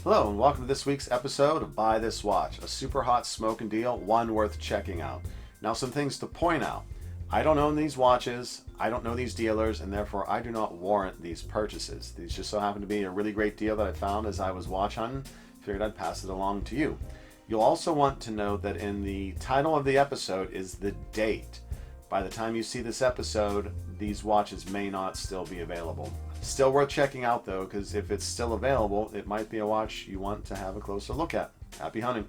Hello and welcome to this week's episode of Buy This Watch, a super hot smoking deal, one worth checking out. Now some things to point out. I don't own these watches, I don't know these dealers, and therefore I do not warrant these purchases. These just so happen to be a really great deal that I found as I was watch hunting. Figured I'd pass it along to you. You'll also want to know that in the title of the episode is the date. By the time you see this episode, these watches may not still be available. Still worth checking out though, because if it's still available, it might be a watch you want to have a closer look at. Happy hunting.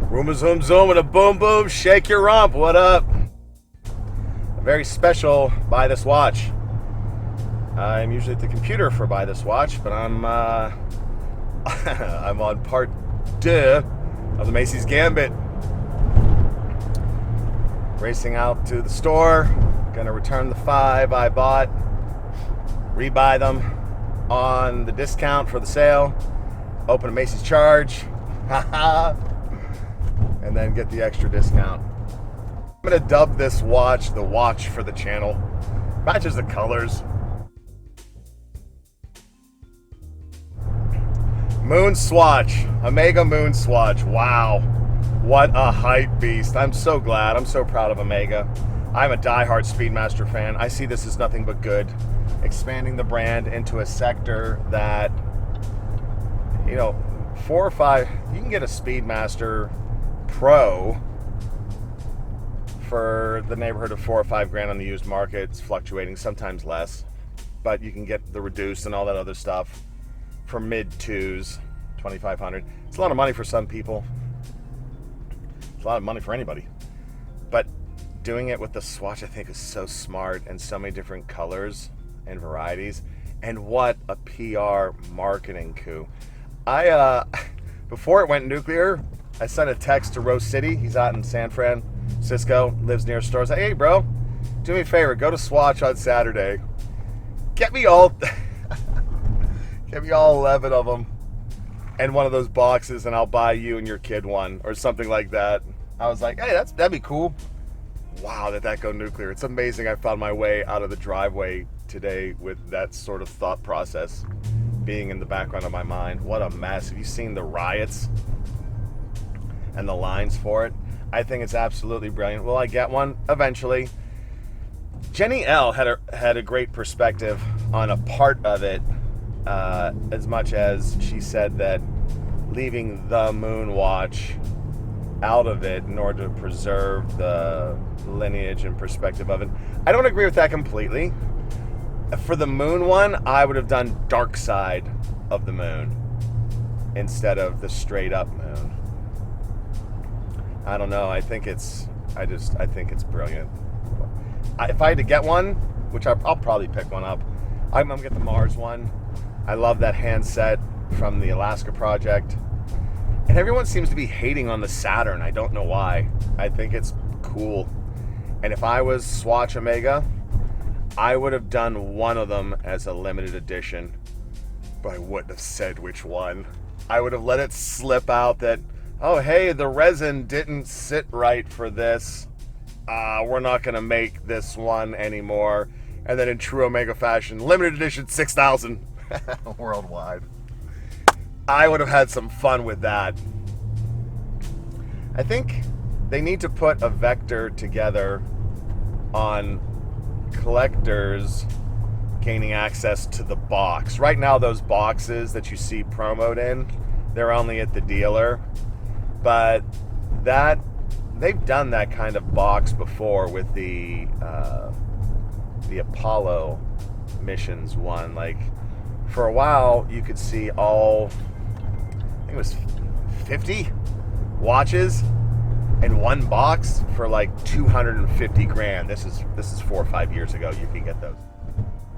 Room a zoom zoom and a boom boom, shake your rump. What up? A very special Buy This Watch. I'm usually at the computer for Buy This Watch, but I'm I'm on part 2 of the Macy's Gambit. Racing out to the store, gonna return the 5 I bought, rebuy them on the discount for the sale, open a Macy's charge, and then get the extra discount. I'm gonna dub this watch the watch for the channel. Matches the colors. MoonSwatch, Omega MoonSwatch. Wow, what a hype beast. I'm so glad. I'm so proud of Omega. I'm a diehard Speedmaster fan. I see this as nothing but good. Expanding the brand into a sector that, 4 or 5, you can get a Speedmaster Pro for the neighborhood of $4 or $5 grand on the used market. It's fluctuating, sometimes less, but you can get the reduced and all that other stuff for mid-2s, $2,500. It's a lot of money for some people. It's a lot of money for anybody. But doing it with the Swatch, I think, is so smart, and so many different colors and varieties. And what a PR marketing coup. Before it went nuclear, I sent a text to Rose City. He's out in San Francisco, lives near stores. Hey, bro, do me a favor. Go to Swatch on Saturday. Get me all 11 of them and one of those boxes, and I'll buy you and your kid one or something like that. I was like, hey, that'd be cool. Wow, did that go nuclear? It's amazing I found my way out of the driveway today with that sort of thought process being in the background of my mind. What a mess. Have you seen the riots and the lines for it? I think it's absolutely brilliant. Will I get one? Eventually. Jenny L had a great perspective on a part of it, as much as she said that leaving the MoonWatch out of it in order to preserve the lineage and perspective of it. I don't agree with that completely. For the Moon one, I would have done dark side of the moon instead of the straight up moon. I don't know. I think it's brilliant. If I had to get one, which I'll probably pick one up, I'm gonna get the Mars one. I love that handset from the Alaska project. And everyone seems to be hating on the Saturn. I don't know why. I think it's cool. And if I was Swatch Omega, I would have done one of them as a limited edition. But I wouldn't have said which one. I would have let it slip out that, oh, hey, the resin didn't sit right for this. We're not going to make this one anymore. And then in true Omega fashion, limited edition 6,000 worldwide. I would have had some fun with that. I think they need to put a vector together on collectors gaining access to the box. Right now, those boxes that you see promoted in, they're only at the dealer. But they've done that kind of box before with the Apollo missions one. Like, for a while, you could see all, I think it was 50 watches in one box for like 250 grand. This is 4 or 5 years ago. You can get those.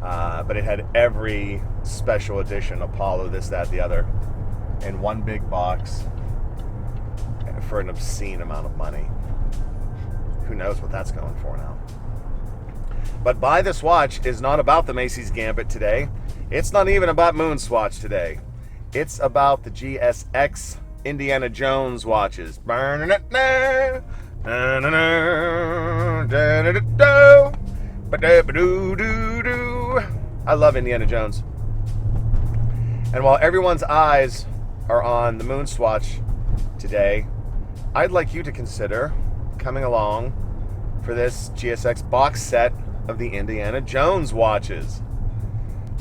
But it had every special edition, Apollo, this, that, the other, in one big box for an obscene amount of money. Who knows what that's going for now. But Buy This Watch is not about the Macy's Gambit today. It's not even about MoonSwatch today. It's about the GSX Indiana Jones watches. I love Indiana Jones. And while everyone's eyes are on the MoonSwatch today, I'd like you to consider coming along for this GSX box set of the Indiana Jones watches.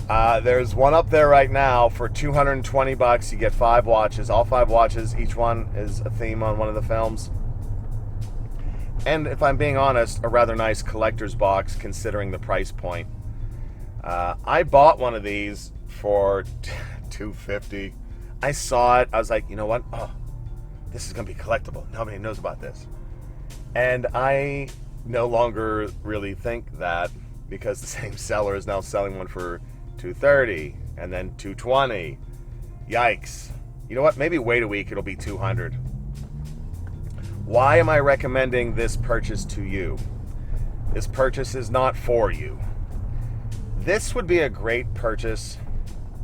There's one up there right now for $220. You get 5 watches, all 5 watches. Each one is a theme on one of the films. And if I'm being honest, a rather nice collector's box considering the price point. I bought one of these for $250. I saw it. I was like, you know what? Oh, this is going to be collectible. Nobody knows about this. And I no longer really think that, because the same seller is now selling one for $230 and then $220. Yikes. You know what? Maybe wait a week. It'll be $200. Why am I recommending this purchase to you? This purchase is not for you. This would be a great purchase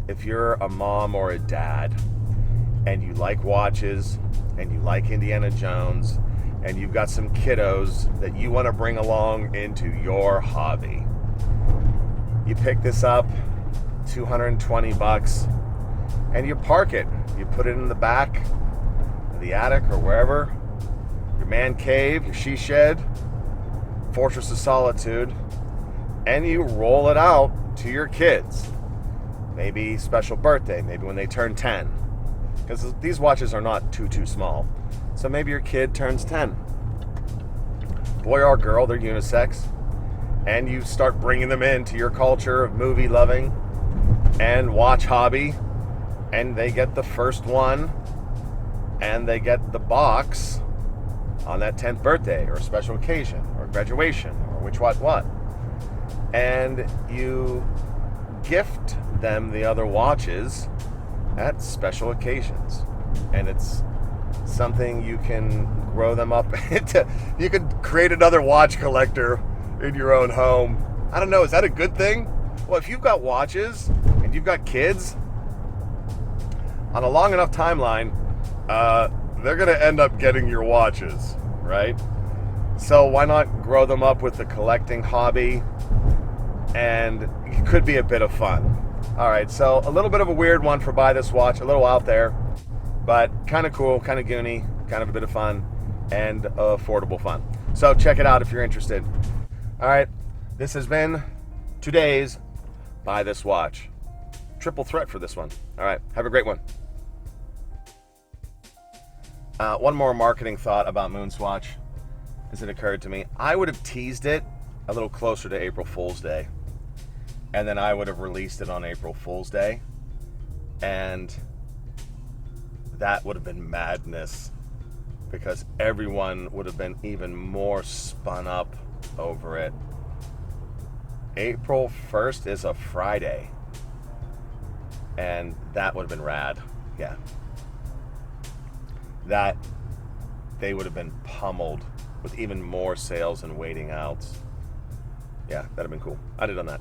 if you're a mom or a dad and you like watches and you like Indiana Jones and you've got some kiddos that you want to bring along into your hobby. You pick this up, $220, and you park it. You put it in the back of the attic or wherever, your man cave, your she shed, fortress of solitude, and you roll it out to your kids. Maybe special birthday, maybe when they turn 10. Because these watches are not too small. So maybe your kid turns 10. Boy or girl, they're unisex. And you start bringing them into your culture of movie loving and watch hobby. And they get the first one. And they get the box on that 10th birthday or special occasion or graduation or what. And you gift them the other watches at special occasions. And it's something you can grow them up into. You could create another watch collector in your own home. I don't know, is that a good thing? Well, if you've got watches and you've got kids, on a long enough timeline, they're going to end up getting your watches, right? So why not grow them up with the collecting hobby? And it could be a bit of fun. All right, so a little bit of a weird one for buy this watch, a little out there, but kind of cool, kind of goony, kind of a bit of fun, and affordable fun. So check it out if you're interested. All right, this has been today's Buy This Watch. Triple threat for this one. All right, have a great one. One more marketing thought about MoonSwatch as it occurred to me. I would have teased it a little closer to April Fool's Day, and then I would have released it on April Fool's Day, and that would have been madness because everyone would have been even more spun up over it. April 1st is a Friday, and that would have been rad. Yeah. That they would have been pummeled with even more sales and waiting outs. Yeah, that'd have been cool. I'd have done that.